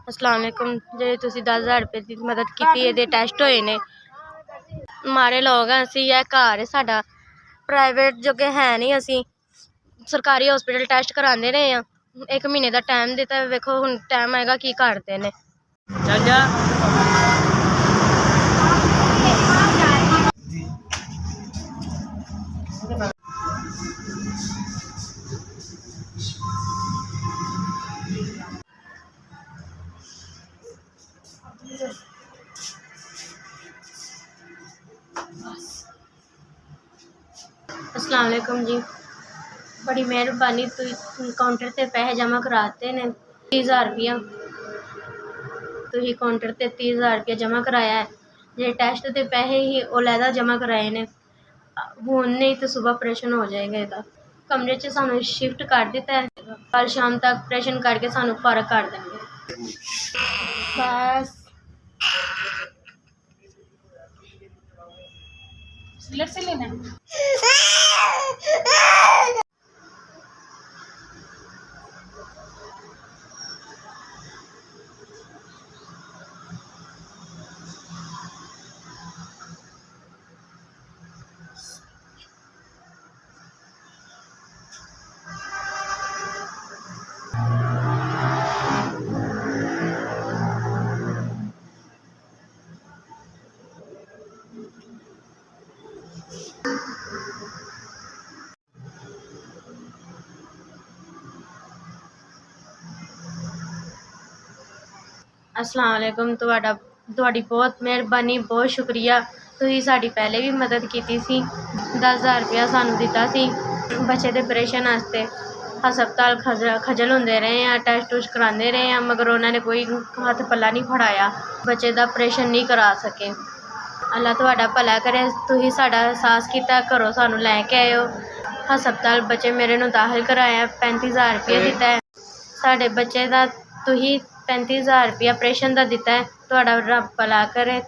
अस्सलाम वालेकुम। जे तुसी 10,000 रुपये की मदद की, ये टैसट होए ने। मारे लोग हैं असी, यह घर है साडा, प्राइवेट जोगे है नहीं। असी सरकारी हॉस्पिटल टैसट कराते रहे हैं, 1 महीने का टाइम दिता। वेखो हुण टाइम आएगा की करते ने। चल जा। अस्सलाम वालेकुम जी, बड़ी मेहरबानी। तुम काउंटर ते पैसे जमा कराते ने 30,000 रुपया। तुही काउंटर ते 30,000 रुपया जमा कराया है। जे टैस्ट के पैसे ही ओलैदा जमा कराए ने, हुण नहीं तो सुबह ऑपरेशन हो जाएगा। इसका कमरे च सानू शिफ्ट कर दिता है, कल शाम तक ऑपरेशन करके सानू फर्क कर देंगे। बस सिलेक्ट से लेना है। अस्सलाम वालेकुम। तुहाडी बहुत मेहरबानी, बहुत शुक्रिया। तुसीं साडी पहले भी मदद की सी। 10,000 रुपया सानू दिता सी बच्चे दे ऑपरेशन वास्ते। हस्पताल खजल होंदे रहे हैं, टैस्ट टूस्ट करांदे रहे हैं, मगर उन्होंने कोई हत्थ पल्ला नहीं फड़ाया, बच्चे दा ऑपरेशन नहीं करा सके। अल्लाह तुहाडा भला करे। तुसीं साडा एहसास कीता, घरों सानू लैके आए हो हस्पताल। बच्चे मेरे नूं दाखिल कराया, 35,000 रुपया दिता है साडे बच्चे दा। तुसीं 35,000 रुपया ऑपरेशन का दिता है। तुहाडा रब भला करे।